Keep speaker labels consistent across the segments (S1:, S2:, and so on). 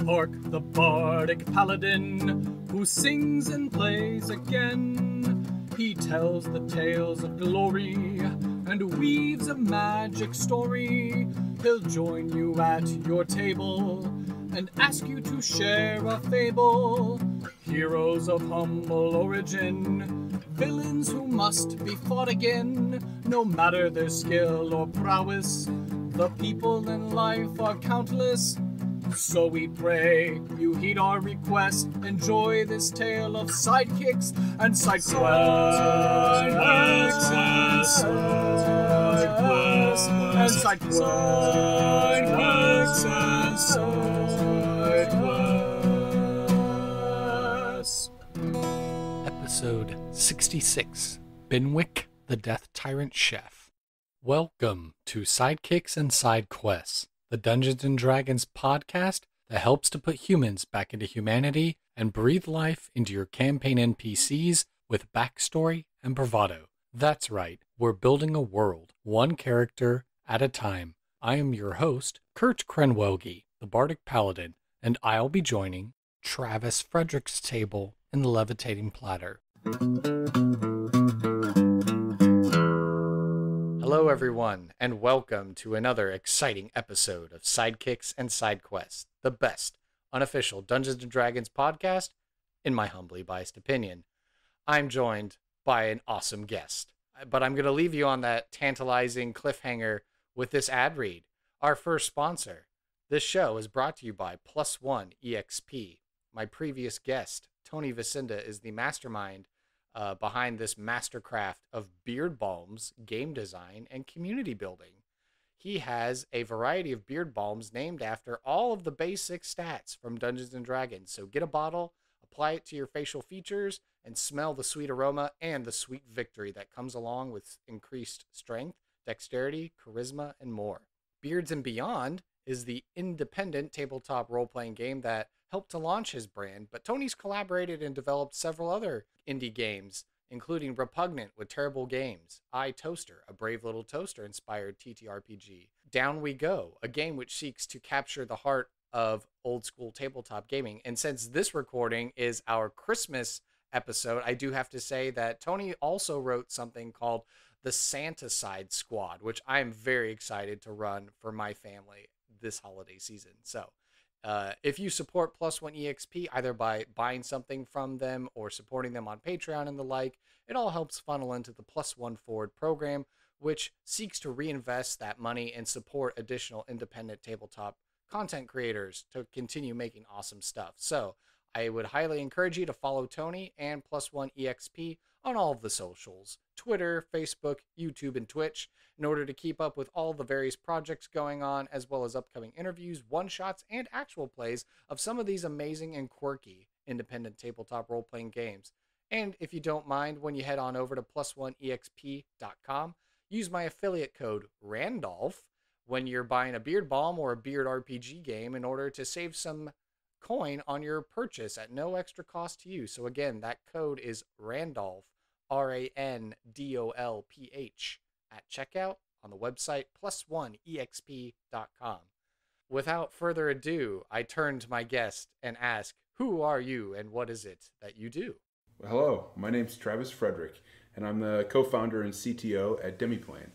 S1: Hark the bardic paladin, who sings and plays again. He tells the tales of glory, and weaves a magic story. He'll join you at your table, and ask you to share a fable. Heroes of humble origin, villains who must be fought again. No matter their skill or prowess, the people in life are countless. So we pray you heed our request. Enjoy this tale of sidekicks and side quests.
S2: Episode 66, Binwick, the Death Tyrant Chef. Welcome to Sidekicks and Side Quests, the Dungeons & Dragons podcast that helps to put humans back into humanity and breathe life into your campaign NPCs with backstory and bravado. That's right, we're building a world, one character at a time. I am your host, Kurt Krenwelge, the Bardic Paladin, and I'll be joining Travis Frederick's table in the Levitating Platter. Hello everyone, and welcome to another exciting episode of Sidekicks and Side Quests, the best unofficial Dungeons & Dragons podcast, in my humbly biased opinion. I'm joined by an awesome guest, but I'm going to leave you on that tantalizing cliffhanger with this ad read. Our first sponsor. This show is brought to you by Plus One EXP. My previous guest, Tony Vicinda, is the mastermind behind this mastercraft of beard balms, game design, and community building. He has a variety of beard balms named after all of the basic stats from Dungeons & Dragons. So get a bottle, apply it to your facial features, and smell the sweet aroma and the sweet victory that comes along with increased strength, dexterity, charisma, and more. Beards and Beyond is the independent tabletop role-playing game that helped to launch his brand, but Tony's collaborated and developed several other indie games, including Repugnant with Terrible Games, I Toaster, a brave little toaster-inspired TTRPG, Down We Go, a game which seeks to capture the heart of old-school tabletop gaming. And since this recording is our Christmas episode, I do have to say that Tony also wrote something called the Santa Side Squad, which I am very excited to run for my family this holiday season. So if you support Plus One EXP, either by buying something from them or supporting them on Patreon and the like, it all helps funnel into the Plus One Forward program, which seeks to reinvest that money and support additional independent tabletop content creators to continue making awesome stuff. So I would highly encourage you to follow Tony and Plus One EXP on all of the socials, Twitter, Facebook, YouTube, and Twitch, in order to keep up with all the various projects going on, as well as upcoming interviews, one-shots, and actual plays of some of these amazing and quirky independent tabletop role-playing games. And if you don't mind, when you head on over to plusoneexp.com, use my affiliate code Randolph when you're buying a beard balm or a beard RPG game in order to save some coin on your purchase at no extra cost to you. So again, that code is Randolph, RANDOLPH, at checkout on the website plusoneexp.com. Without further ado, I turn to my guest and ask, who are you and what is it that you do?
S3: Well, hello, my name's Travis Frederick, and I'm the co-founder and CTO at Demiplane.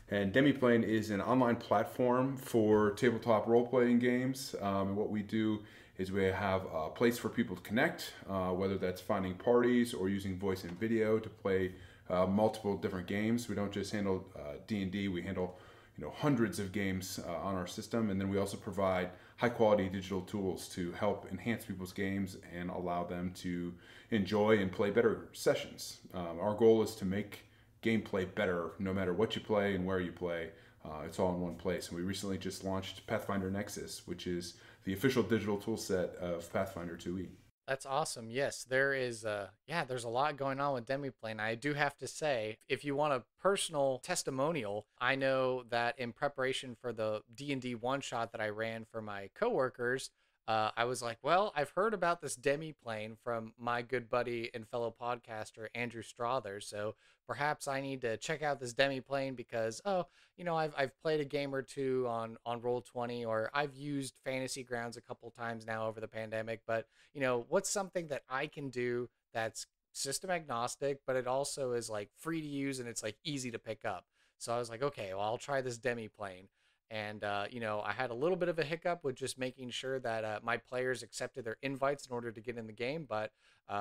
S3: And Demiplane is an online platform for tabletop role-playing games. And what we do is we have a place for people to connect, whether that's finding parties or using voice and video to play multiple different games. We don't just handle D&D, we handle hundreds of games on our system, and then we also provide high-quality digital tools to help enhance people's games and allow them to enjoy and play better sessions. Our goal is to make gameplay better no matter what you play and where you play. It's all in one place. And we recently just launched Pathfinder Nexus, which is the official digital tool set of Pathfinder 2e.
S2: That's awesome. Yes, there is there's a lot going on with Demiplane. I do have to say, if you want a personal testimonial, I know that in preparation for the D&D one-shot that I ran for my coworkers, I was like, well, I've heard about this demi-plane from my good buddy and fellow podcaster, Andrew Strother. So perhaps I need to check out this demi-plane because, I've played a game or two on Roll20, or I've used Fantasy Grounds a couple times now over the pandemic. But, what's something that I can do that's system agnostic, but it also is like free to use and it's like easy to pick up. So I was like, okay, well, I'll try this demi-plane. And, I had a little bit of a hiccup with just making sure that my players accepted their invites in order to get in the game. But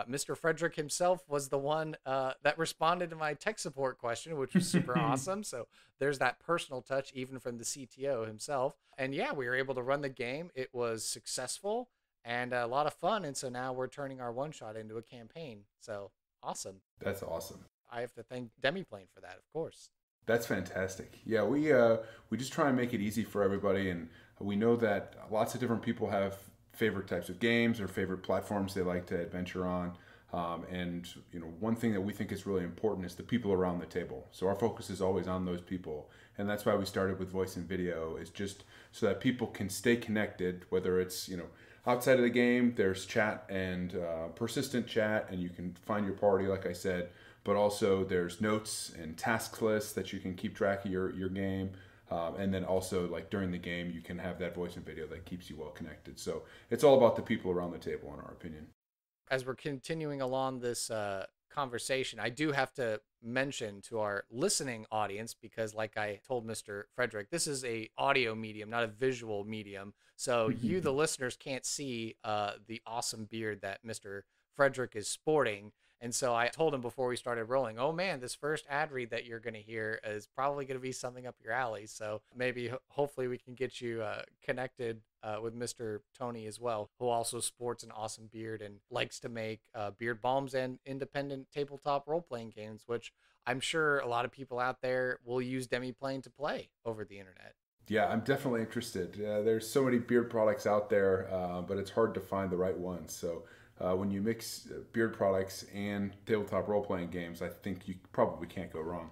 S2: Mr. Frederick himself was the one that responded to my tech support question, which was super awesome. So there's that personal touch, even from the CTO himself. And yeah, we were able to run the game. It was successful and a lot of fun. And so now we're turning our one-shot into a campaign. So awesome.
S3: That's awesome.
S2: I have to thank Demiplane for that, of course.
S3: That's fantastic. Yeah, we just try and make it easy for everybody, and we know that lots of different people have favorite types of games or favorite platforms they like to adventure on. And one thing that we think is really important is the people around the table. So our focus is always on those people, and that's why we started with voice and video. Is just so that people can stay connected, whether it's outside of the game. There's chat and persistent chat, and you can find your party, like I said. But also there's notes and task lists that you can keep track of your game. And then also, like, during the game, you can have that voice and video that keeps you well connected. So it's all about the people around the table, in our opinion.
S2: As we're continuing along this conversation, I do have to mention to our listening audience, because like I told Mr. Frederick, this is a audio medium, not a visual medium. So you, the listeners, can't see the awesome beard that Mr. Frederick is sporting. And so I told him before we started rolling, oh man, this first ad read that you're going to hear is probably going to be something up your alley. So maybe, hopefully we can get you connected with Mr. Tony as well, who also sports an awesome beard and likes to make beard balms and independent tabletop role-playing games, which I'm sure a lot of people out there will use Demiplane to play over the internet.
S3: Yeah, I'm definitely interested. There's so many beard products out there, but it's hard to find the right ones. So when you mix beard products and tabletop role-playing games, I think you probably can't go wrong.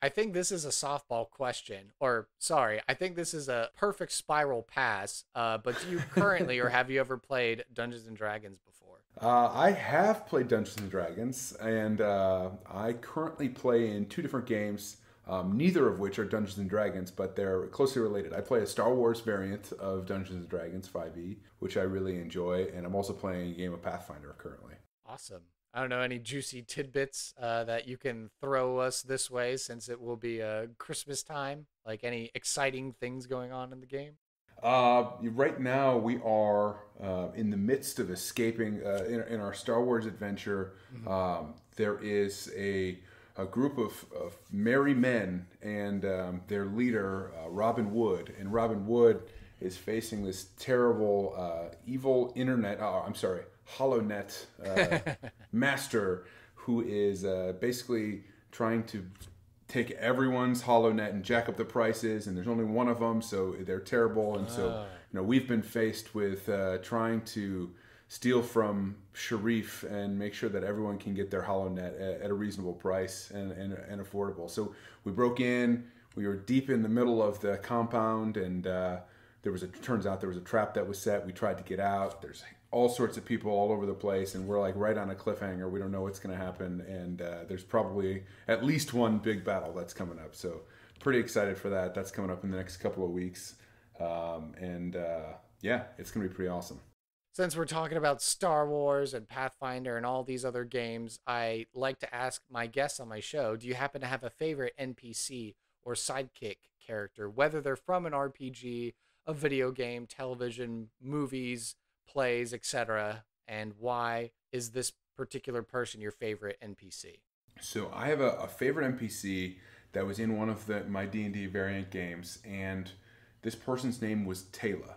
S2: I think this is a softball question, or sorry, I think this is a perfect spiral pass, but do you currently, or have you ever played Dungeons & Dragons before?
S3: I have played Dungeons & Dragons, and I currently play in 2 different games, neither of which are Dungeons & Dragons, but they're closely related. I play a Star Wars variant of Dungeons & Dragons 5e, which I really enjoy, and I'm also playing a game of Pathfinder currently.
S2: Awesome. I don't know, any juicy tidbits that you can throw us this way, since it will be Christmas time? Like any exciting things going on in the game?
S3: Right now, we are in the midst of escaping in our Star Wars adventure. There is a group of merry men and their leader, Robin Wood. And Robin Wood is facing this terrible, evil HoloNet master who is basically trying to take everyone's HoloNet and jack up the prices, and there's only one of them, so they're terrible. And so we've been faced with trying to steal from Sharif and make sure that everyone can get their HoloNet at a reasonable price and affordable. So we broke in, we were deep in the middle of the compound, and turns out there was a trap that was set. We tried to get out. There's all sorts of people all over the place, and we're like right on a cliffhanger. We don't know what's going to happen, and there's probably at least one big battle that's coming up. So pretty excited for that. That's coming up in the next couple of weeks. Yeah, it's going to be pretty awesome.
S2: Since we're talking about Star Wars and Pathfinder and all these other games, I like to ask my guests on my show, do you happen to have a favorite NPC or sidekick character, whether they're from an RPG, a video game, television, movies, plays, etc., and why is this particular person your favorite NPC?
S3: So I have a favorite NPC that was in one of my D&D variant games, and this person's name was Taylor.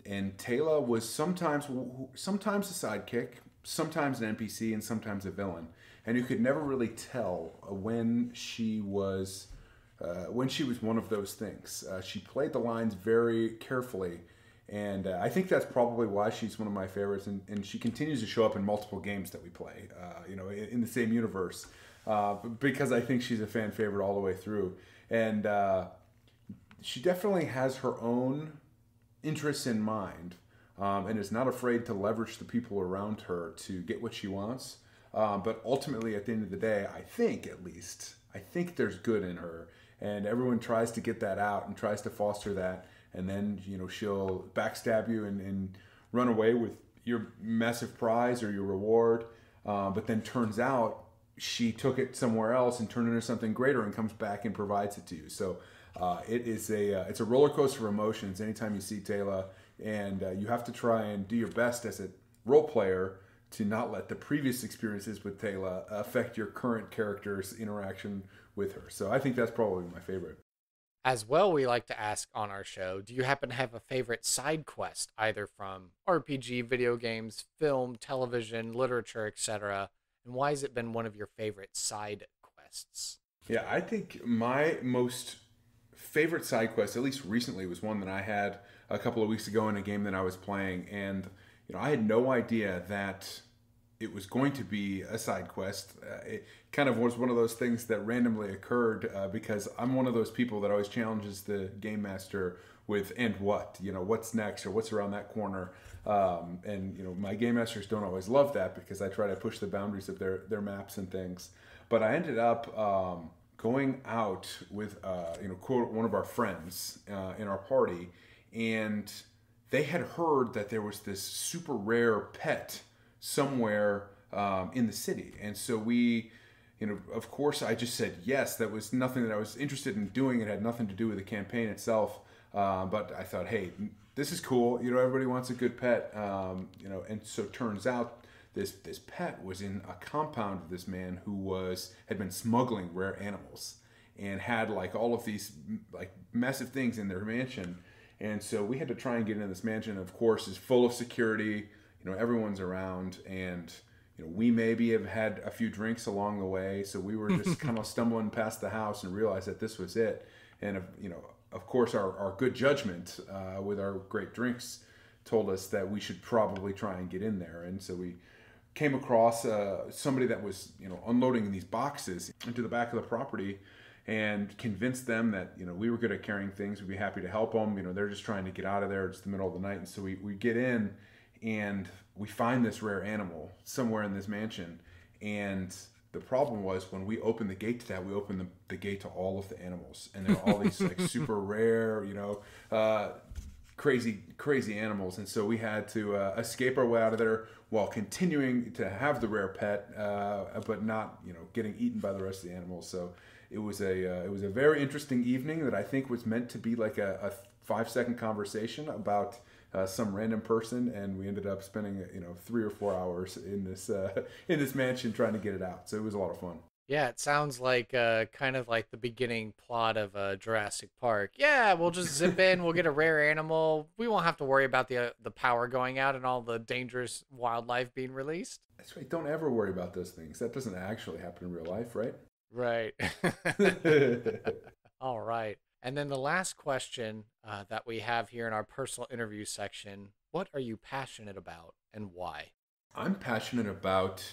S3: And Taylor was sometimes a sidekick, sometimes an NPC, and sometimes a villain. And you could never really tell when she was one of those things. She played the lines very carefully, and I think that's probably why she's one of my favorites. And she continues to show up in multiple games that we play, in the same universe, because I think she's a fan favorite all the way through. And she definitely has her own interests in mind, and is not afraid to leverage the people around her to get what she wants. But ultimately, at the end of the day, I think there's good in her, and everyone tries to get that out and tries to foster that, and then she'll backstab you and run away with your massive prize or your reward. But then turns out she took it somewhere else and turned it into something greater and comes back and provides it to you. So it's a roller coaster of emotions anytime you see Taylor, and you have to try and do your best as a role player to not let the previous experiences with Taylor affect your current character's interaction with her. So I think that's probably my favorite.
S2: As well, we like to ask on our show, do you happen to have a favorite side quest, either from RPG, video games, film, television, literature, etc.? And why has it been one of your favorite side quests?
S3: Yeah, I think my most favorite side quest, at least recently, was one that I had a couple of weeks ago in a game that I was playing. And I had no idea that it was going to be a side quest. It kind of was one of those things that randomly occurred because I'm one of those people that always challenges the game master with "and what?" What's next or what's around that corner. And my game masters don't always love that because I try to push the boundaries of their maps and things. But I ended up going out with quote one of our friends in our party, and they had heard that there was this super rare pet somewhere in the city. And so we, of course, I just said yes. That was nothing that I was interested in doing. It had nothing to do with the campaign itself. But I thought, hey, this is cool. Everybody wants a good pet. And so it turns out this pet was in a compound of this man who had been smuggling rare animals and had like all of these like massive things in their mansion. And so we had to try and get into this mansion. Of course, is full of security. Everyone's around, and we maybe have had a few drinks along the way. So we were just kind of stumbling past the house and realized that this was it. And of course, our good judgment with our great drinks told us that we should probably try and get in there. And so we came across somebody that was unloading these boxes into the back of the property, and convinced them that we were good at carrying things. We'd be happy to help them. They're just trying to get out of there. It's the middle of the night, and so we get in, and we find this rare animal somewhere in this mansion. And the problem was, when we opened the gate to that, we opened the gate to all of the animals, and there are all these like super rare, crazy animals. And so we had to escape our way out of there while continuing to have the rare pet, but not getting eaten by the rest of the animals. So it was a very interesting evening that I think was meant to be like a 5-second conversation about some random person, and we ended up spending 3 or 4 hours in this mansion trying to get it out. So it was a lot of fun.
S2: Yeah, it sounds like kind of like the beginning plot of Jurassic Park. Yeah, we'll just zip in, we'll get a rare animal. We won't have to worry about the power going out and all the dangerous wildlife being released.
S3: That's right. Don't ever worry about those things. That doesn't actually happen in real life, right?
S2: Right. All right. And then the last question that we have here in our personal interview section, what are you passionate about and why?
S3: I'm passionate about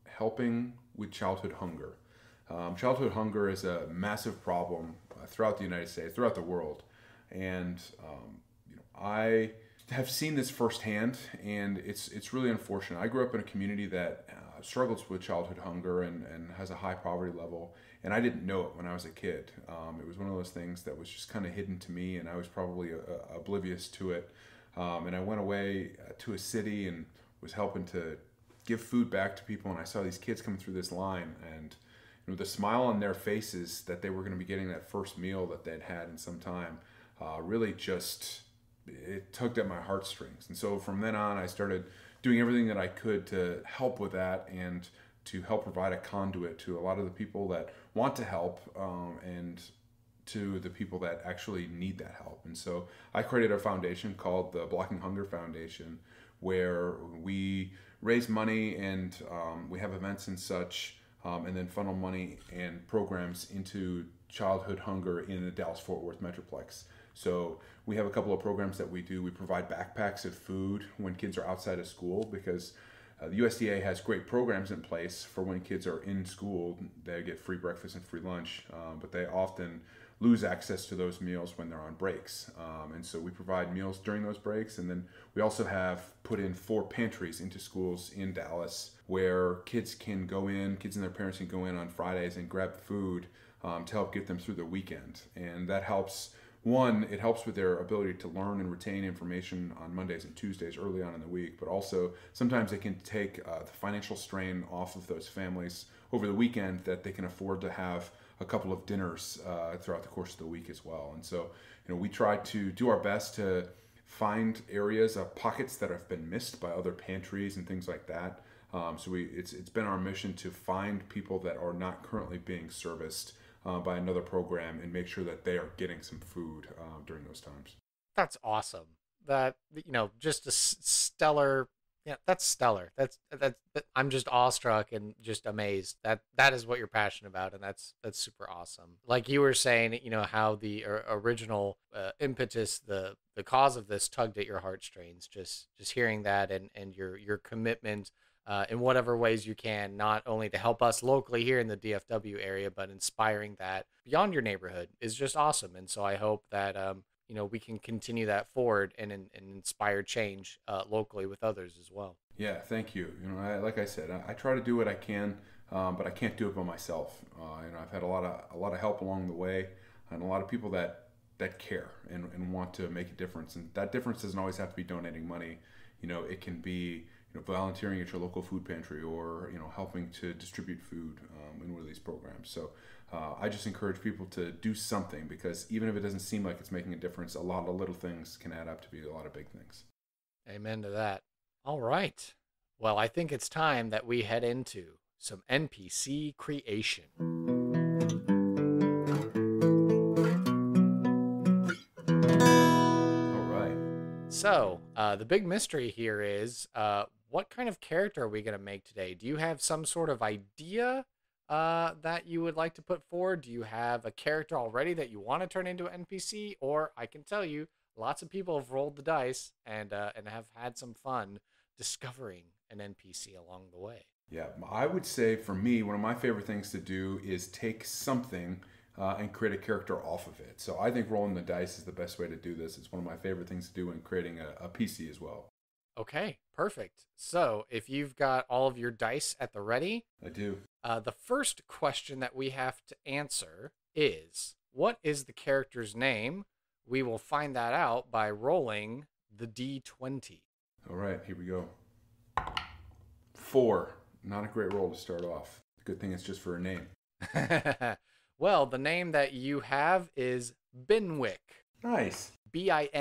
S3: helping with childhood hunger. Childhood hunger is a massive problem throughout the United States, throughout the world. And I have seen this firsthand, and it's really unfortunate. I grew up in a community that struggles with childhood hunger and has a high poverty level, and I didn't know it when I was a kid. It was one of those things that was just kind of hidden to me, and I was probably oblivious to it. And I went away to a city and was helping to give food back to people, and I saw these kids coming through this line, and the smile on their faces that they were going to be getting that first meal that they'd had in some time really just, it tugged at my heartstrings. And so from then on, I started doing everything that I could to help with that and to help provide a conduit to a lot of the people that want to help and to the people that actually need that help. And so I created a foundation called the Blocking Hunger Foundation, where we raise money and we have events and such, and then funnel money and programs into childhood hunger in the Dallas-Fort Worth Metroplex. So we have a couple of programs that we do. We provide backpacks of food when kids are outside of school, because the USDA has great programs in place for when kids are in school. They get free breakfast and free lunch, but they often lose access to those meals when they're on breaks. And so we provide meals during those breaks. And then we also have put in 4 pantries into schools in Dallas where kids and their parents can go in on Fridays and grab food to help get them through the weekend. And that helps. One, it helps with their ability to learn and retain information on Mondays and Tuesdays early on in the week, but also sometimes it can take the financial strain off of those families over the weekend that they can afford to have a couple of dinners throughout the course of the week as well. And so, we try to do our best to find areas of pockets that have been missed by other pantries and things like that. It's been our mission to find people that are not currently being serviced by another program and make sure that they are getting some food during those times.
S2: That's awesome. That, just a stellar. Yeah, that's stellar. That's I'm just awestruck and just amazed. That is what you're passionate about, and that's super awesome. Like you were saying, how the original impetus, the cause of this tugged at your heartstrings. Just hearing that and your commitment in whatever ways you can, not only to help us locally here in the DFW area, but inspiring that beyond your neighborhood is just awesome. And so I hope that we can continue that forward and inspire change locally with others as well.
S3: Yeah, thank you. Like I said, I try to do what I can, but I can't do it by myself. I've had a lot of help along the way, and a lot of people that care and want to make a difference. And that difference doesn't always have to be donating money. It can be volunteering at your local food pantry or helping to distribute food in one of these programs. So I just encourage people to do something, because even if it doesn't seem like it's making a difference, a lot of little things can add up to be a lot of big things.
S2: Amen to that. All right. Well, I think it's time that we head into some NPC creation.
S3: All right.
S2: So the big mystery here is what kind of character are we going to make today? Do you have some sort of idea that you would like to put forward? Do you have a character already that you want to turn into an NPC? Or I can tell you, lots of people have rolled the dice and have had some fun discovering an NPC along the way.
S3: Yeah, I would say for me, one of my favorite things to do is take something and create a character off of it. So I think rolling the dice is the best way to do this. It's one of my favorite things to do in creating a PC as well.
S2: Okay, perfect. So if you've got all of your dice at the ready.
S3: I do.
S2: The first question that we have to answer is, what is the character's name? We will find that out by rolling the D20.
S3: All right, here we go. 4. Not a great roll to start off. Good thing it's just for a name.
S2: Well, the name that you have is Binwick.
S3: Nice.
S2: Binwick.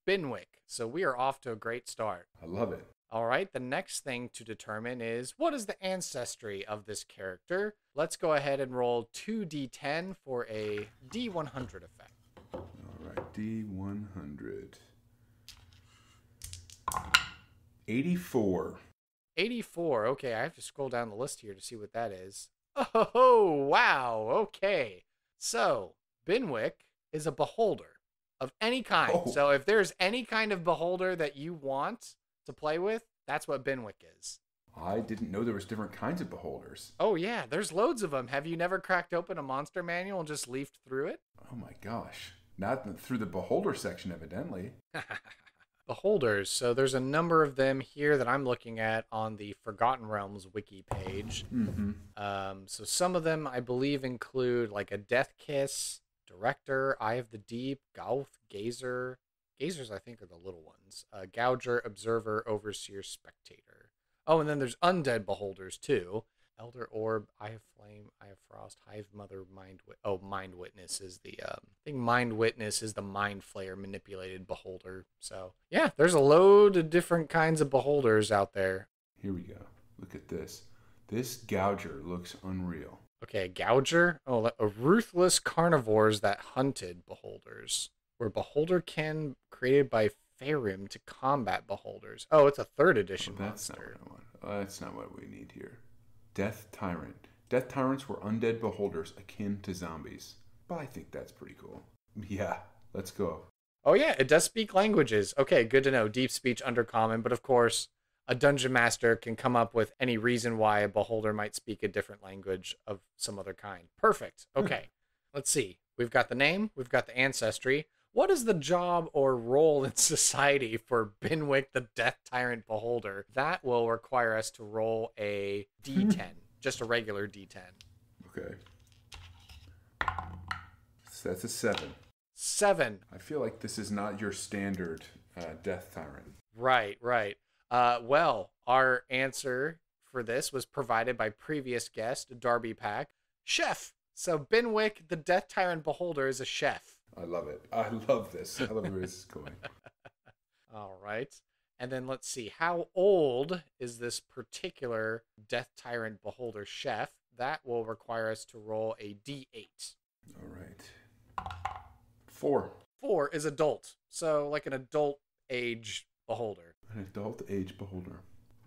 S2: Binwick. So we are off to a great start.
S3: I love it.
S2: All right, the next thing to determine is, what is the ancestry of this character? Let's go ahead and roll 2d10 for a D100 effect.
S3: All right, D100. 84.
S2: 84. Okay, I have to scroll down the list here to see what that is. Oh, wow. Okay. So, Binwick is a beholder of any kind.
S3: Oh.
S2: So if there's any kind of beholder that you want to play with, that's what Binwick is.
S3: I didn't know there was different kinds of beholders.
S2: Oh, yeah. There's loads of them. Have you never cracked open a monster manual and just leafed through it?
S3: Oh, my gosh. Not through the beholder section, evidently.
S2: Beholders. So there's a number of them here that I'm looking at on the Forgotten Realms wiki page.
S3: Mm-hmm.
S2: So some of them, I believe, include like a Death Kiss, Director, Eye of the Deep, Gauth, Gazer. Gazers, I think, are the little ones. Gouger, Observer, Overseer, Spectator. Oh, and then there's Undead Beholders, too. Elder Orb, Eye of Flame, Eye of Frost, Hive Mother, Mind Witness is the, I think Mind Witness is the Mind Flayer manipulated Beholder. So, yeah, there's a load of different kinds of Beholders out there.
S3: Here we go. Look at this. This Gouger looks unreal.
S2: Okay, Gouger? Oh, a ruthless carnivores that hunted Beholders. Where Beholderkin created by Faerun to combat Beholders. Oh, it's a 3rd edition monster.
S3: That's not what we need here. Death Tyrant. Death Tyrants were undead beholders akin to zombies. But I think that's pretty cool. Yeah, let's go.
S2: Oh yeah, it does speak languages. Okay, good to know. Deep speech, undercommon. But of course, a dungeon master can come up with any reason why a beholder might speak a different language of some other kind. Perfect. Okay. Let's see. We've got the name. We've got the ancestry. What is the job or role in society for Binwick the Death Tyrant Beholder? That will require us to roll a D10, just a regular D10.
S3: Okay. So that's a 7.
S2: 7.
S3: I feel like this is not your standard Death Tyrant.
S2: Right. Well, our answer for this was provided by previous guest, Darby Pack. Chef. So Binwick the Death Tyrant Beholder is a chef.
S3: I love it. I love this. I love where this is going.
S2: All right. And then let's see. How old is this particular Death Tyrant Beholder chef? That will require us to roll a D8.
S3: All right. 4.
S2: 4 is adult. So like an adult age beholder.
S3: An adult age beholder.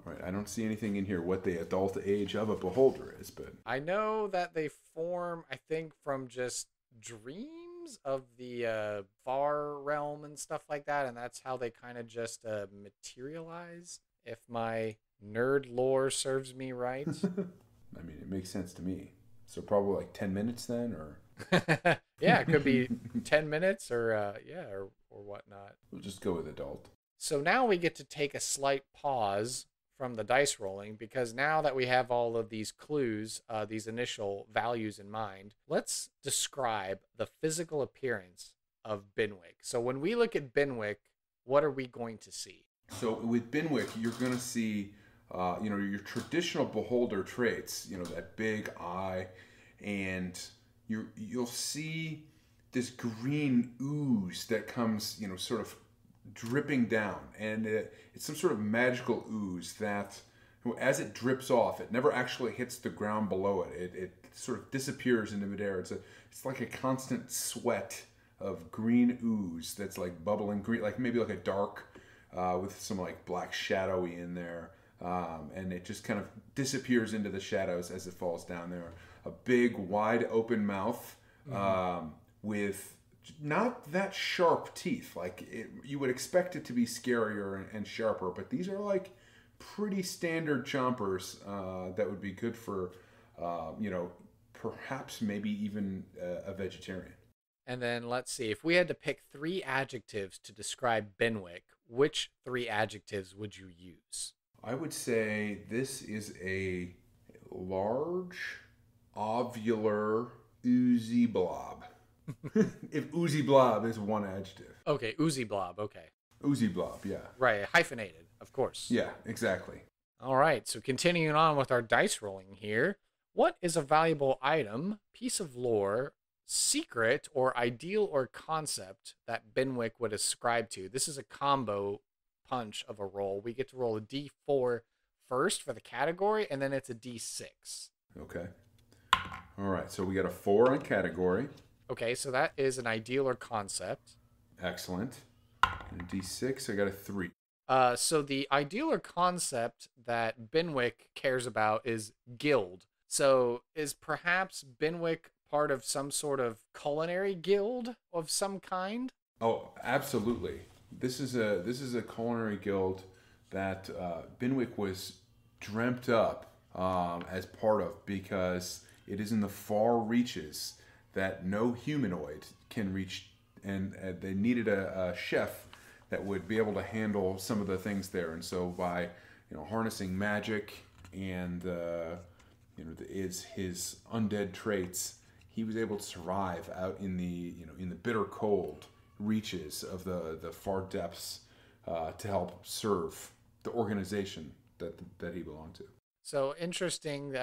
S3: All right. I don't see anything in here what the adult age of a beholder is, but
S2: I know that they form, I think, from just dreams of the far realm and stuff like that, and that's how they kind of just materialize, if my nerd lore serves me right.
S3: I mean, it makes sense to me. So probably like 10 minutes then, or
S2: yeah, it could be 10 minutes or whatnot.
S3: we'll just go with adult.
S2: So now we get to take a slight pause from the dice rolling, because now that we have all of these clues, these initial values in mind, let's describe the physical appearance of Binwick. So when we look at Binwick, what are we going to see?
S3: So with Binwick, you're going to see, your traditional beholder traits, that big eye, and you'll see this green ooze that comes, sort of dripping down, and it's some sort of magical ooze that, as it drips off, it never actually hits the ground below it. It sort of disappears into midair. It's like a constant sweat of green ooze that's like bubbling green, like maybe like a dark with some like black shadowy in there, and it just kind of disappears into the shadows as it falls down there. A big, wide open mouth with not that sharp teeth. You would expect it to be scarier and sharper, but these are like pretty standard chompers that would be good for, perhaps maybe even a vegetarian.
S2: And then let's see, if we had to pick 3 adjectives to describe Binwick, which 3 adjectives would you use?
S3: I would say this is a large, ovular, oozy blob. If oozy blob is one adjective.
S2: Okay, oozy blob, okay.
S3: Oozy blob, yeah.
S2: Right, hyphenated, of course.
S3: Yeah, exactly.
S2: All right, so continuing on with our dice rolling here, what is a valuable item, piece of lore, secret, or ideal or concept that Binwick would ascribe to? This is a combo punch of a roll. We get to roll a D4 first for the category, and then it's a D6.
S3: Okay. All right, so we got a 4 on category.
S2: Okay, so that is an ideal or concept.
S3: Excellent. And a D6, I got a 3.
S2: So the ideal or concept that Binwick cares about is guild. So is perhaps Binwick part of some sort of culinary guild of some kind?
S3: Oh, absolutely. This is a culinary guild that Binwick was dreamt up as part of, because it is in the far reaches that no humanoid can reach, and they needed a chef that would be able to handle some of the things there. And so by harnessing magic and his undead traits, he was able to survive out in the bitter cold reaches of the far depths to help serve the organization that he belonged to.
S2: So interesting,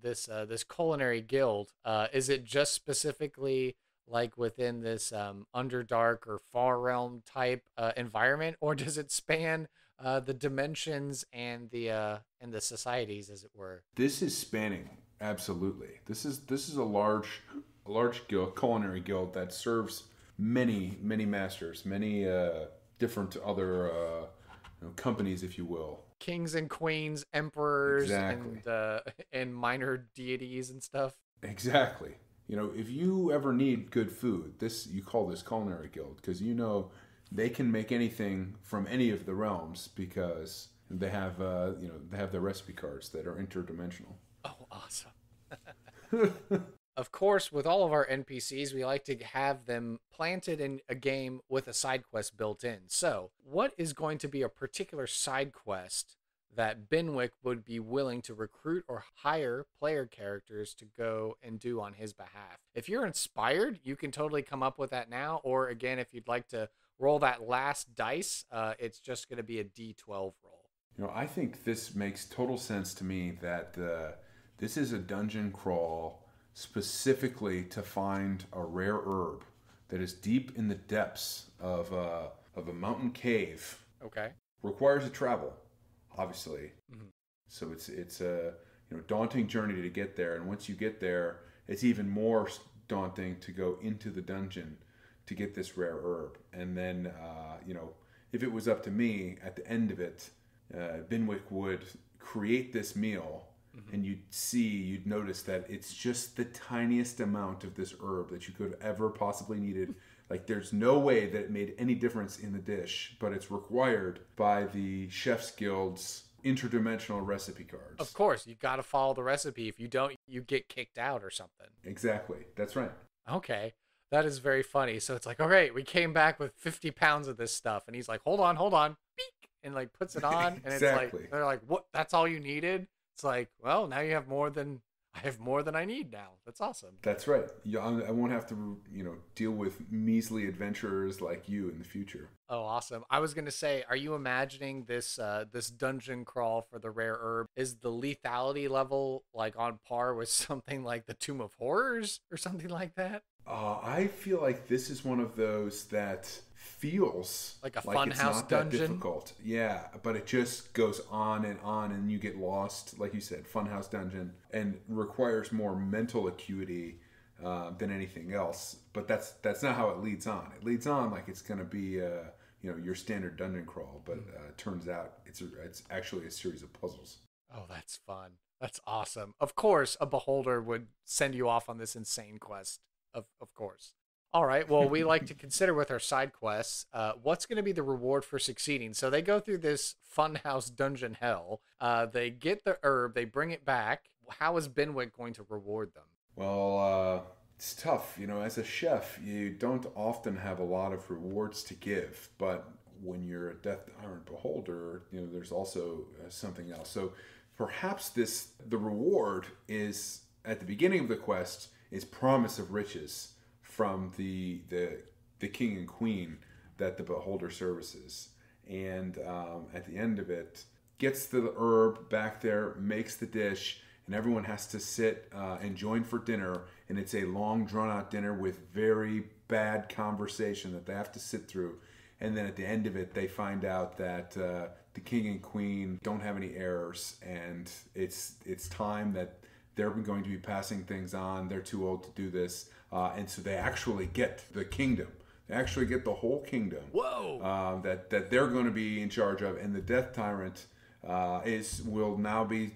S2: this culinary guild. Is it just specifically like within this Underdark or Far Realm type environment, or does it span the dimensions and the societies, as it were?
S3: This is spanning, absolutely. This is a large guild, culinary guild that serves many masters, many different other companies, if you will.
S2: Kings and queens, emperors,
S3: exactly.
S2: and minor deities and stuff.
S3: Exactly. If you ever need good food, you call this culinary guild, because they can make anything from any of the realms, because they have their recipe cards that are interdimensional.
S2: Oh, awesome. Of course, with all of our NPCs, we like to have them planted in a game with a side quest built in. So, what is going to be a particular side quest that Binwick would be willing to recruit or hire player characters to go and do on his behalf? If you're inspired, you can totally come up with that now. Or again, if you'd like to roll that last dice, it's just going to be a D12 roll.
S3: I think this makes total sense to me that this is a dungeon crawl specifically to find a rare herb that is deep in the depths of a mountain cave.
S2: Okay.
S3: Requires a travel, obviously. Mm-hmm. So it's a daunting journey to get there, and once you get there, it's even more daunting to go into the dungeon to get this rare herb. And then if it was up to me, at the end of it, Binwick would create this meal. Mm-hmm. And you'd notice that it's just the tiniest amount of this herb that you could have ever possibly needed. Like, there's no way that it made any difference in the dish, but it's required by the Chef's Guild's interdimensional recipe cards.
S2: Of course, you got to follow the recipe. If you don't, you get kicked out or something.
S3: Exactly. That's right.
S2: Okay. That is very funny. So it's like, all right, we came back with 50 pounds of this stuff. And he's like, hold on. Beep! And like puts it on. And
S3: Exactly.
S2: It's like, they're like, what? That's all you needed? It's like, well, now you have more than I need now. That's awesome.
S3: That's right. I won't have to, deal with measly adventurers like you in the future.
S2: Oh, awesome. I was going to say, are you imagining this dungeon crawl for the rare herb? Is the lethality level like on par with something like the Tomb of Horrors or something like that?
S3: I feel like this is one of those that feels
S2: like a
S3: FUNHOUSE
S2: it's not dungeon.
S3: That difficult. Yeah, but it just goes on, and you get lost, like you said, FUNHOUSE dungeon, and requires more mental acuity than anything else. But that's not how it leads on. It leads on like it's going to be your standard dungeon crawl, but turns out it's actually a series of puzzles.
S2: Oh, that's fun. That's awesome. Of course, a beholder would send you off on this insane quest. Of course. All right. Well, we like to consider with our side quests, what's going to be the reward for succeeding. So they go through this funhouse dungeon hell. They get the herb. They bring it back. How is Binwick going to reward them?
S3: Well, it's tough. As a chef, you don't often have a lot of rewards to give. But when you're a Death Tyrant Beholder, there's also something else. So perhaps the reward is at the beginning of the quest is promise of riches from the king and queen that the beholder services, and at the end of it, gets the herb back there, makes the dish, and everyone has to sit and join for dinner, and it's a long drawn out dinner with very bad conversation that they have to sit through, and then at the end of it they find out that the king and queen don't have any heirs, and it's time that they're going to be passing things on. They're too old to do this. And so they actually get the kingdom. They actually get the whole kingdom.
S2: Whoa!
S3: That they're going to be in charge of. And the Death Tyrant will now be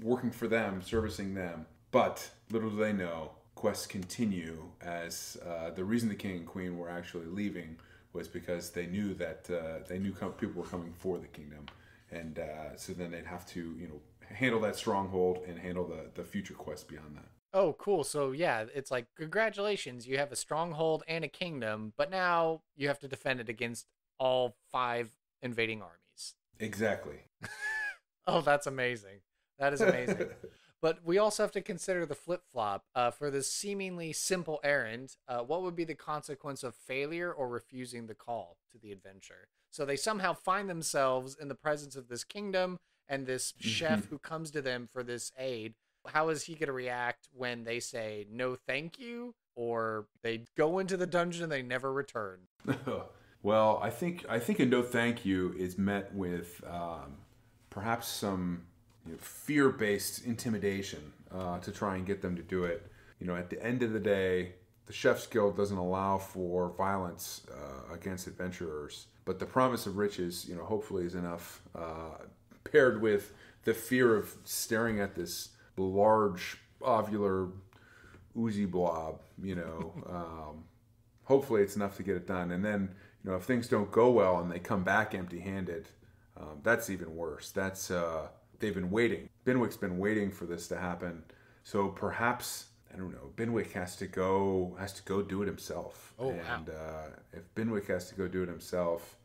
S3: working for them, servicing them. But little do they know, quests continue as the reason the king and queen were actually leaving was because they knew that people were coming for the kingdom. And so then they'd have to, handle that stronghold and handle the future quests beyond that.
S2: Oh, cool. So yeah, it's like, congratulations, you have a stronghold and a kingdom, but now you have to defend it against all 5 invading armies.
S3: Exactly.
S2: Oh, that's amazing. That is amazing. But we also have to consider the flip-flop. For this seemingly simple errand, what would be the consequence of failure or refusing the call to the adventure? So they somehow find themselves in the presence of this kingdom and this chef who comes to them for this aid. How is he going to react when they say no thank you, or they go into the dungeon and they never return?
S3: Well, I think a no thank you is met with perhaps some fear-based intimidation to try and get them to do it. At the end of the day, the Chef's Guild doesn't allow for violence against adventurers, but the promise of riches, hopefully is enough, paired with the fear of staring at this large ovular oozy blob, hopefully it's enough to get it done. And then, if things don't go well and they come back empty-handed, that's even worse. That's they've been waiting. Binwick's been waiting for this to happen. So perhaps I don't know. Binwick has to go do it himself.
S2: Oh,
S3: and if Binwick has to go do it himself,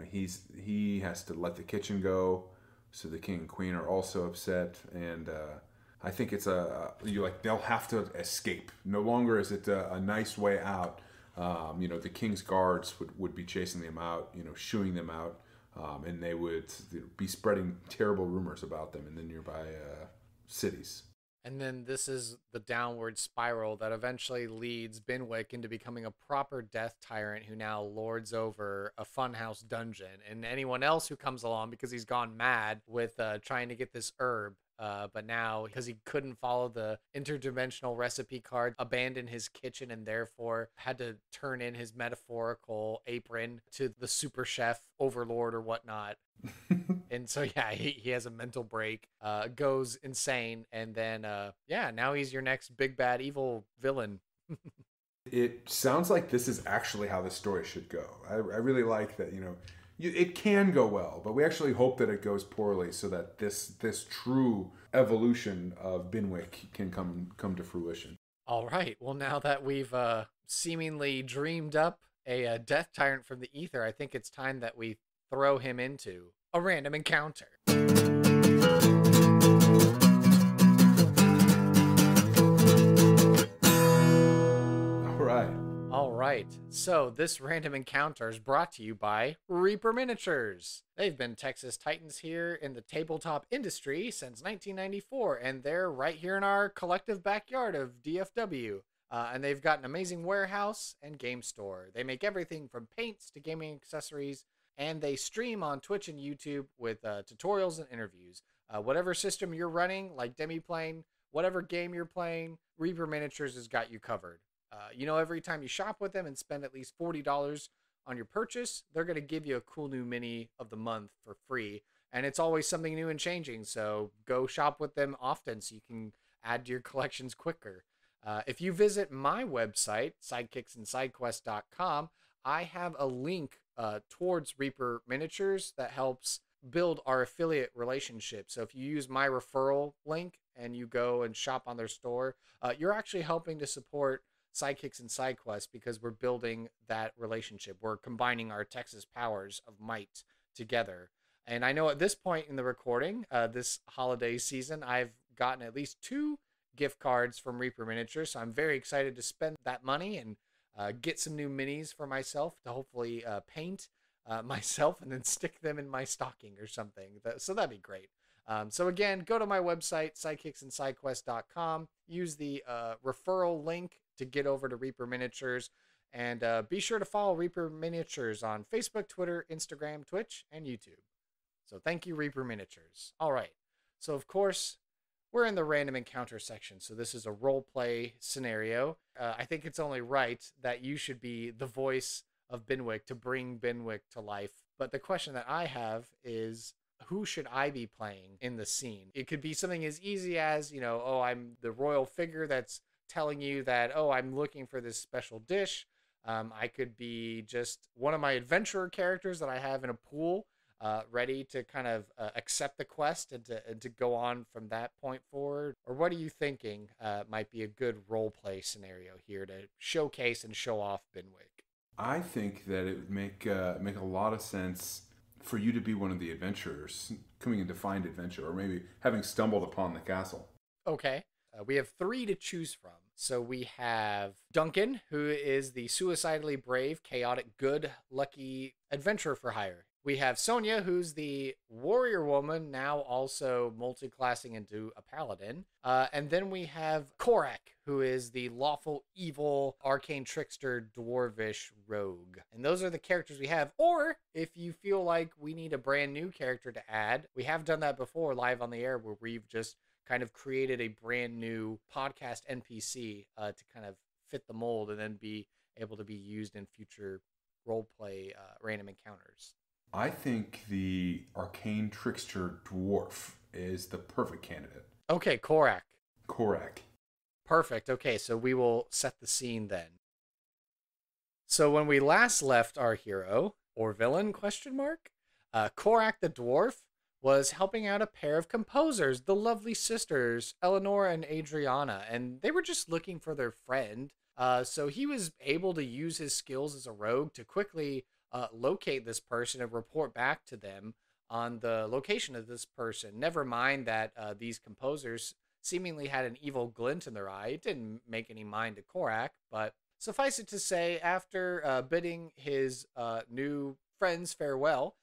S3: he has to let the kitchen go. So the king and queen are also upset, and I think it's they'll have to escape. No longer is it a nice way out. The king's guards would be chasing them out, shooing them out, and they would be spreading terrible rumors about them in the nearby cities.
S2: And then this is the downward spiral that eventually leads Binwick into becoming a proper Death Tyrant who now lords over a funhouse dungeon. And anyone else who comes along, because he's gone mad with trying to get this herb. But now, because he couldn't follow the interdimensional recipe card, abandoned his kitchen and therefore had to turn in his metaphorical apron to the super chef overlord or whatnot. And so, yeah, he has a mental break, goes insane, and then, now he's your next big bad evil villain.
S3: It sounds like this is actually how the story should go. I really like that, it can go well, but we actually hope that it goes poorly so that this true evolution of Binwick can come to fruition.
S2: All right. Well, now that we've seemingly dreamed up a Death Tyrant from the ether, I think it's time that we throw him into a random encounter. All right, so this random encounter is brought to you by Reaper Miniatures. They've been Texas Titans here in the tabletop industry since 1994, and they're right here in our collective backyard of DFW. And they've got an amazing warehouse and game store. They make everything from paints to gaming accessories, and they stream on Twitch and YouTube with tutorials and interviews. Whatever system you're running, like Demiplane, whatever game you're playing, Reaper Miniatures has got you covered. Every time you shop with them and spend at least $40 on your purchase, they're going to give you a cool new mini of the month for free. And it's always something new and changing. So go shop with them often so you can add to your collections quicker. If you visit my website, sidekicksandsidequest.com, I have a link towards Reaper Miniatures that helps build our affiliate relationship. So if you use my referral link and you go and shop on their store, you're actually helping to support Sidekicks and SideQuest because we're building that relationship. We're combining our Texas powers of might together. And I know at this point in the recording, this holiday season, I've gotten at least 2 gift cards from Reaper Miniatures. So I'm very excited to spend that money and get some new minis for myself to hopefully paint myself and then stick them in my stocking or something. So that'd be great. So again, go to my website, sidekicksandsidequest.com, use the referral link to get over to Reaper Miniatures, and be sure to follow Reaper Miniatures on Facebook, Twitter, Instagram, Twitch, and YouTube. So thank you, Reaper Miniatures. All right. So of course, we're in the random encounter section. So this is a role play scenario. I think it's only right that you should be the voice of Binwick to bring Binwick to life. But the question that I have is, who should I be playing in the scene? It could be something as easy as, I'm the royal figure that's telling you that, I'm looking for this special dish. I could be just one of my adventurer characters that I have in a pool, ready to kind of accept the quest and to go on from that point forward. Or what are you thinking might be a good role play scenario here to showcase and show off Binwick?
S3: I think that it would make a lot of sense for you to be one of the adventurers coming in to find adventure, or maybe having stumbled upon the castle.
S2: Okay. We have 3 to choose from. So we have Duncan, who is the suicidally brave, chaotic, good, lucky adventurer for hire. We have Sonia, who's the warrior woman, now also multi-classing into a paladin. And then we have Korak, who is the lawful, evil, arcane trickster, dwarvish rogue. And those are the characters we have. Or if you feel like we need a brand new character to add, we have done that before live on the air where we've just kind of created a brand new podcast NPC to kind of fit the mold and then be able to be used in future roleplay random encounters.
S3: I think the arcane trickster dwarf is the perfect candidate.
S2: Okay, Korak.
S3: Korak.
S2: Perfect. Okay, so we will set the scene then. So when we last left our hero, or villain, Korak the dwarf was helping out a pair of composers, the lovely sisters, Eleanor and Adriana, and they were just looking for their friend. So he was able to use his skills as a rogue to quickly locate this person and report back to them on the location of this person. Never mind that these composers seemingly had an evil glint in their eye. It didn't make any mind to Korak, but suffice it to say, after bidding his new friends farewell,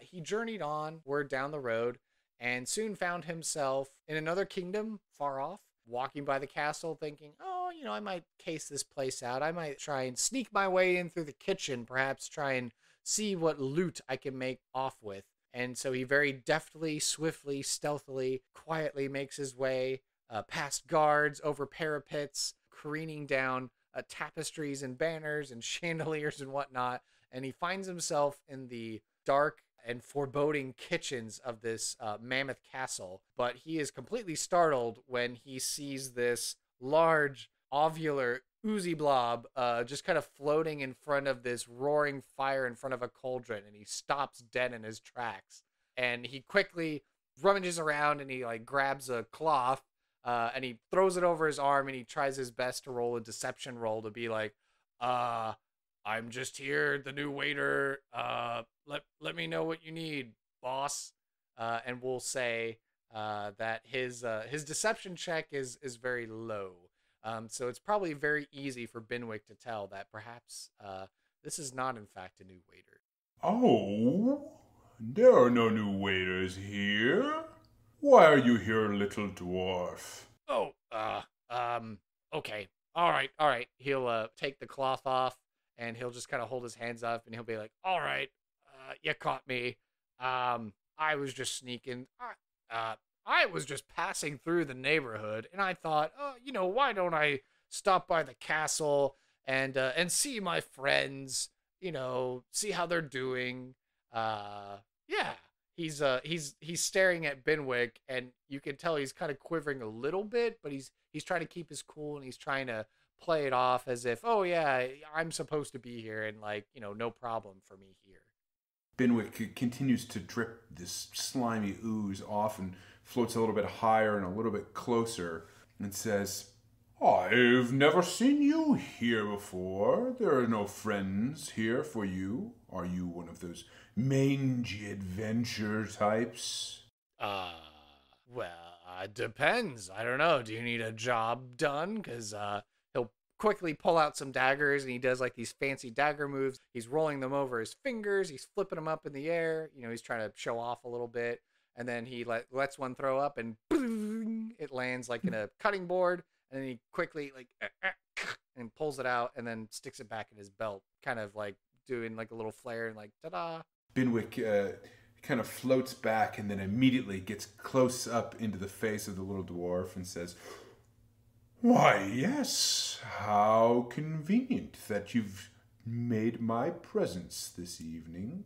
S2: he journeyed onward down the road and soon found himself in another kingdom far off, walking by the castle thinking, oh, I might case this place out. I might try and sneak my way in through the kitchen, perhaps try and see what loot I can make off with. And so he very deftly, swiftly, stealthily, quietly makes his way past guards, over parapets, careening down tapestries and banners and chandeliers and whatnot. And he finds himself in the dark and foreboding kitchens of this mammoth castle. But he is completely startled when he sees this large, ovular, oozy blob just kind of floating in front of this roaring fire in front of a cauldron. And he stops dead in his tracks. And he quickly rummages around and he grabs a cloth and he throws it over his arm and he tries his best to roll a deception roll to be like, I'm just here, the new waiter. Let me know what you need, boss. And we'll say that his deception check is very low. So it's probably very easy for Binwick to tell that perhaps this is not in fact a new waiter.
S3: Oh, there are no new waiters here. Why are you here, little dwarf?
S2: Oh, okay. All right. He'll take the cloth off and he'll just kind of hold his hands up and he'll be like, all right, you caught me. I was just sneaking. I was just passing through the neighborhood and I thought, why don't I stop by the castle and see my friends, see how they're doing. Yeah. He's staring at Binwick and you can tell he's kind of quivering a little bit, but he's trying to keep his cool and he's trying to play it off as if, oh yeah, I'm supposed to be here and no problem for me here.
S3: Binwick continues to drip this slimy ooze off and floats a little bit higher and a little bit closer and says, I've never seen you here before. There are no friends here for you. Are you one of those mangy adventure types?
S2: Depends. I don't know. Do you need a job done? Because he'll quickly pull out some daggers and he does these fancy dagger moves. He's rolling them over his fingers. He's flipping them up in the air. He's trying to show off a little bit. And then he lets one throw up and boom, it lands in a cutting board. And then he quickly and pulls it out and then sticks it back in his belt, kind of doing a little flare and ta-da.
S3: Binwick kind of floats back and then immediately gets close up into the face of the little dwarf and says, Why, yes, how convenient that you've made my presence this evening.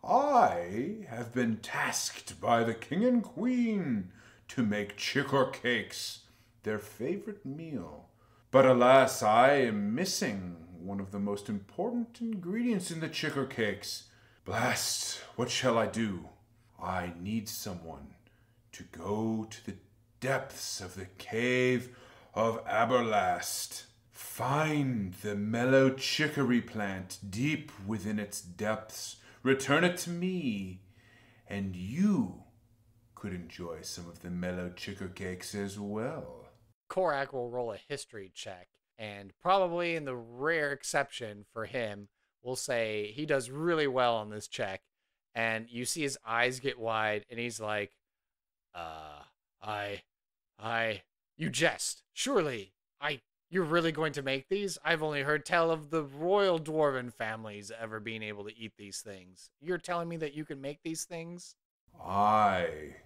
S3: I have been tasked by the king and queen to make chicory cakes, their favorite meal. But alas, I am missing one of the most important ingredients in the chicory cakes. Blast, what shall I do? I need someone to go to the depths of the cave of Aberlast. Find the mellow chicory plant deep within its depths. Return it to me, and you could enjoy some of the mellow chicory cakes as well.
S2: Korak will roll a history check, and probably in the rare exception for him, we'll say he does really well on this check, and you see his eyes get wide, and he's like, you jest. Surely, you're really going to make these? I've only heard tell of the royal dwarven families ever being able to eat these things. You're telling me that you can make these things?
S3: I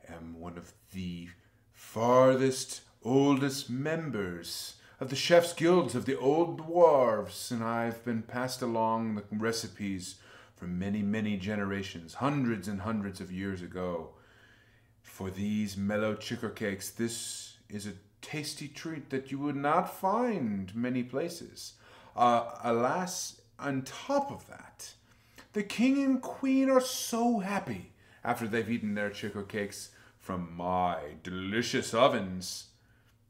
S3: am one of the farthest, oldest members of the chef's guilds of the old dwarves, and I've been passed along the recipes for many, many generations, hundreds and hundreds of years ago. For these mellow chicory cakes, this is a tasty treat that you would not find many places. Alas, on top of that, the king and queen are so happy after they've eaten their chico cakes from my delicious ovens.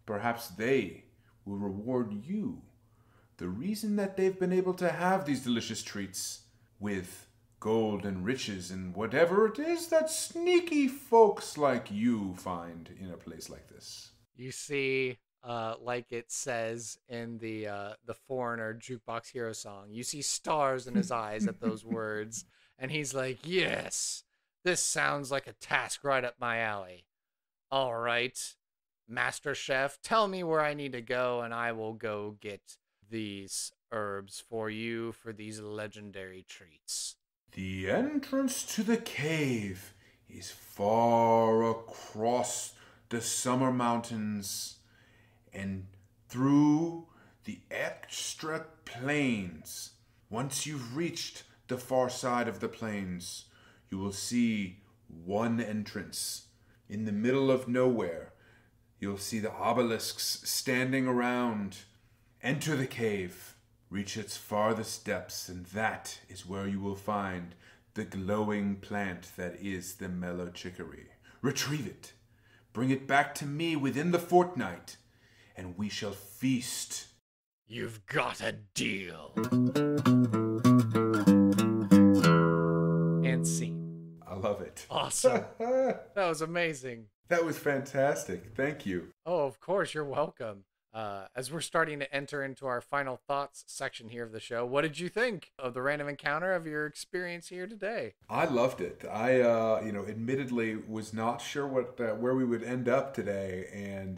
S3: Perhaps they will reward you. The reason that they've been able to have these delicious treats with gold and riches and whatever it is that sneaky folks like you find in a place like this.
S2: You see, like it says in the Foreigner Jukebox Hero song, you see stars in his eyes at those words, and he's like, yes, this sounds like a task right up my alley. All right, Master Chef, tell me where I need to go, and I will go get these herbs for you for these legendary treats.
S3: The entrance to the cave is far across the summer mountains and through the extra plains. Once you've reached the far side of the plains, you will see one entrance. In the middle of nowhere, you'll see the obelisks standing around. Enter the cave, reach its farthest depths, and that is where you will find the glowing plant that is the mellow chicory. Retrieve it. Bring it back to me within the fortnight, and we shall feast.
S2: You've got a deal. And scene.
S3: I love it.
S2: Awesome. That was amazing.
S3: That was fantastic. Thank you.
S2: Oh, of course, you're welcome. As we're starting to enter into our final thoughts section here of the show, what did you think of the random encounter, of your experience here today?
S3: I loved it. I, admittedly was not sure where we would end up today, and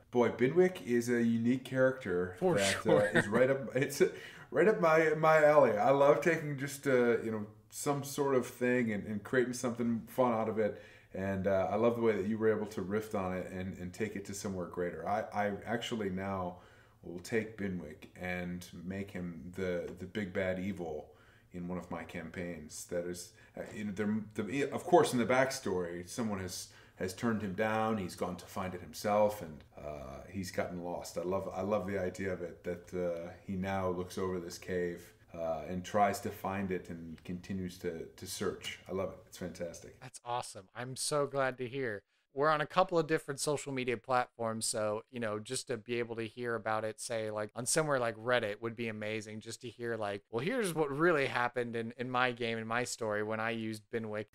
S3: boy, Binwick is a unique character is right up. It's right up my alley. I love taking just some sort of thing and creating something fun out of it. And I love the way that you were able to riff on it and take it to somewhere greater. I actually now will take Binwick and make him the big bad evil in one of my campaigns. That is, of course, in the backstory, someone has turned him down. He's gone to find it himself, and he's gotten lost. I love the idea of it, that he now looks over this cave and tries to find it and continues to search. I love it. It's fantastic.
S2: That's awesome. I'm so glad to hear. We're on a couple of different social media platforms, so, just to be able to hear about it, say, like, on somewhere like Reddit would be amazing, just to hear, like, well, here's what really happened in my game, in my story, when I used Binwick.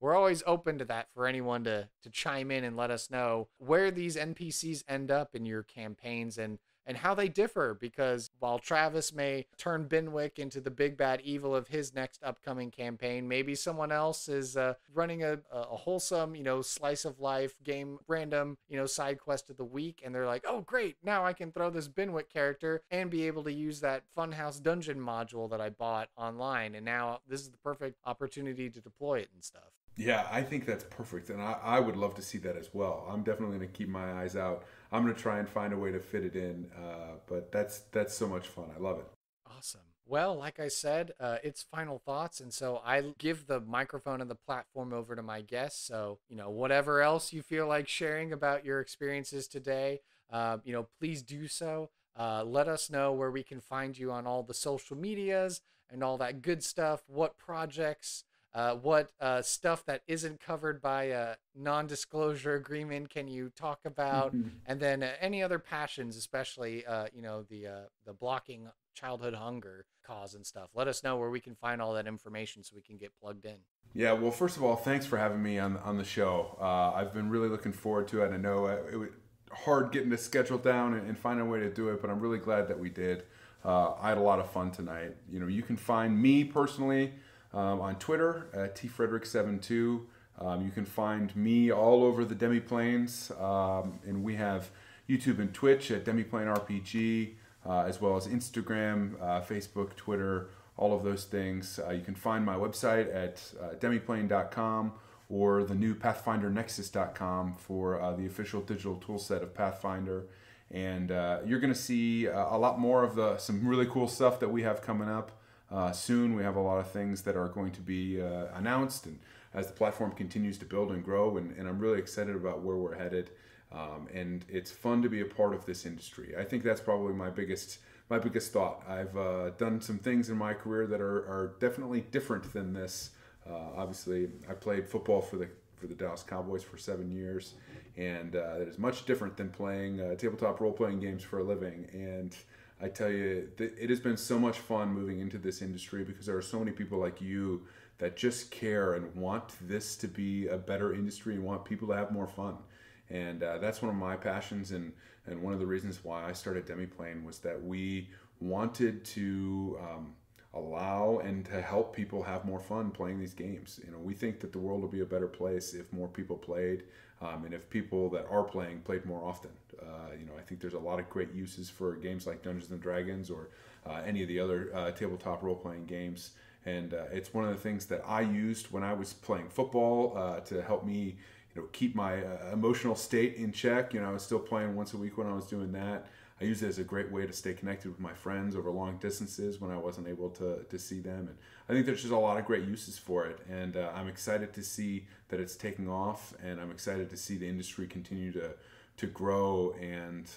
S2: We're always open to that, for anyone to chime in and let us know where these NPCs end up in your campaigns and how they differ, because while Travis may turn Binwick into the big bad evil of his next upcoming campaign, maybe someone else is running a wholesome, slice of life game, random, side quest of the week, and they're like, oh great, now I can throw this Binwick character and be able to use that Funhouse dungeon module that I bought online, and now this is the perfect opportunity to deploy it and stuff.
S3: Yeah, I think that's perfect, and I would love to see that as well. I'm definitely going to keep my eyes out. I'm going to try and find a way to fit it in, but that's so much fun. I love it.
S2: Awesome. Well, like I said, it's final thoughts, and so I give the microphone and the platform over to my guests. So, whatever else you feel like sharing about your experiences today, please do so. Let us know where we can find you on all the social medias and all that good stuff. What projects, what stuff that isn't covered by a non-disclosure agreement can you talk about? And then any other passions, especially, the blocking childhood hunger cause and stuff. Let us know where we can find all that information so we can get plugged in.
S3: Yeah, well, first of all, thanks for having me on the show. I've been really looking forward to it. I know it was hard getting the schedule down and finding a way to do it, but I'm really glad that we did. I had a lot of fun tonight. You can find me personally on Twitter at tfrederick72. You can find me all over the Demiplanes, and we have YouTube and Twitch at Demiplane RPG, as well as Instagram, Facebook, Twitter, all of those things. You can find my website at demiplane.com or the new PathfinderNexus.com for the official digital toolset of Pathfinder. And you're going to see a lot more of some really cool stuff that we have coming up. Soon we have a lot of things that are going to be announced, and as the platform continues to build and grow, and I'm really excited about where we're headed, and it's fun to be a part of this industry. I think that's probably my biggest thought. I've done some things in my career that are definitely different than this, Obviously, I played football for the Dallas Cowboys for 7 years, and it is much different than playing tabletop role-playing games for a living. And I tell you, it has been so much fun moving into this industry because there are so many people like you that just care and want this to be a better industry and want people to have more fun. And that's one of my passions, and one of the reasons why I started Demiplane was that we wanted to allow and to help people have more fun playing these games. You know, we think that the world will be a better place if more people played, and if people that are playing played more often. You know, I think there's a lot of great uses for games like Dungeons and Dragons or any of the other tabletop role-playing games. And it's one of the things that I used when I was playing football to help me, you know, keep my emotional state in check. You know, I was still playing once a week when I was doing that. I used it as a great way to stay connected with my friends over long distances when I wasn't able to see them. And I think there's just a lot of great uses for it. And I'm excited to see that it's taking off, and I'm excited to see the industry continue to grow and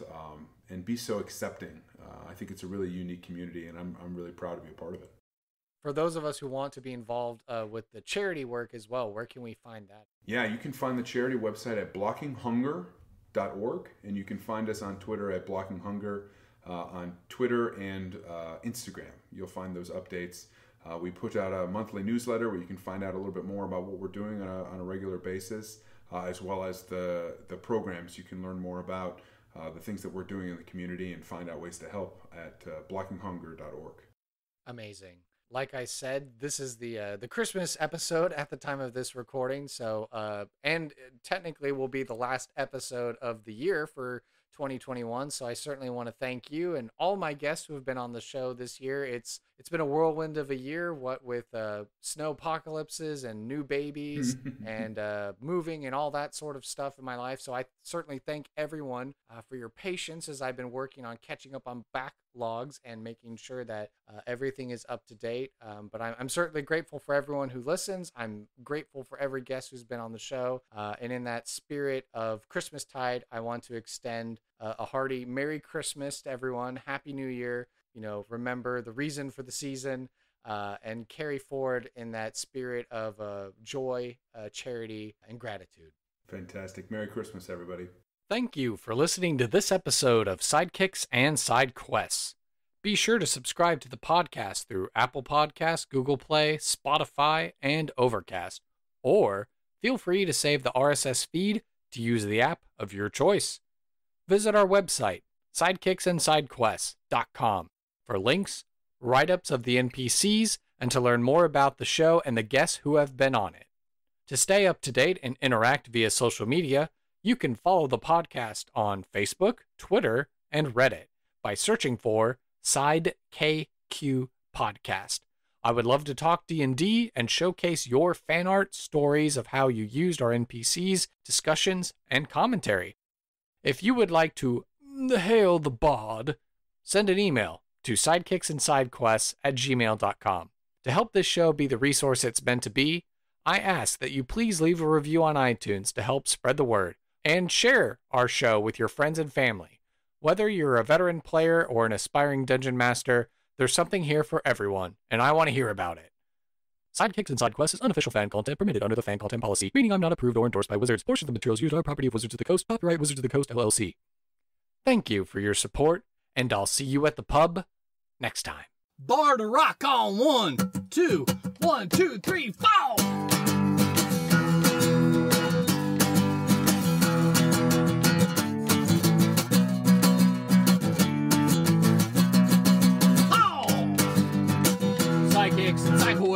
S3: be so accepting. I think it's a really unique community, and I'm really proud to be a part of it.
S2: For those of us who want to be involved with the charity work as well, where can we find that?
S3: Yeah, you can find the charity website at blockinghunger.org, and you can find us on Twitter at blockinghunger, on Twitter and Instagram. You'll find those updates. We put out a monthly newsletter where you can find out a little bit more about what we're doing on a regular basis, as well as the programs. You can learn more about the things that we're doing in the community and find out ways to help at blockinghunger.org.
S2: Amazing. Like I said, this is the Christmas episode at the time of this recording. So, and technically will be the last episode of the year for 2021. So I certainly want to thank you and all my guests who have been on the show this year. It's been a whirlwind of a year, what with snow apocalypses and new babies and moving and all that sort of stuff in my life. So I certainly thank everyone for your patience as I've been working on catching up on backlogs and making sure that everything is up to date. But I'm certainly grateful for everyone who listens. I'm grateful for every guest who's been on the show. And in that spirit of Christmastide, I want to extend a hearty Merry Christmas to everyone. Happy New Year. You know, remember the reason for the season, and carry forward in that spirit of joy, charity, and gratitude.
S3: Fantastic. Merry Christmas, everybody.
S2: Thank you for listening to this episode of Sidekicks and Side Quests. Be sure to subscribe to the podcast through Apple Podcasts, Google Play, Spotify, and Overcast. Or feel free to save the RSS feed to use the app of your choice. Visit our website, sidekicksandsidequests.com, for links, write-ups of the NPCs, and to learn more about the show and the guests who have been on it. To stay up to date and interact via social media, you can follow the podcast on Facebook, Twitter, and Reddit by searching for SideKQ Podcast. I would love to talk D&D and showcase your fan art, stories of how you used our NPCs, discussions, and commentary. If you would like to hail the bard, send an email to sidekicksandsidequests@gmail.com. To help this show be the resource it's meant to be, I ask that you please leave a review on iTunes to help spread the word, and share our show with your friends and family. Whether you're a veteran player or an aspiring dungeon master, there's something here for everyone, and I want to hear about it. Sidekicks and Side Quests is unofficial fan content permitted under the fan content policy, meaning I'm not approved or endorsed by Wizards. Portions of the materials used are property of Wizards of the Coast, copyright Wizards of the Coast, LLC. Thank you for your support, and I'll see you at the pub next time.
S1: Bar to rock on 1, 2, 1, 2, 3, 4. Sidekicks and Sidekicks.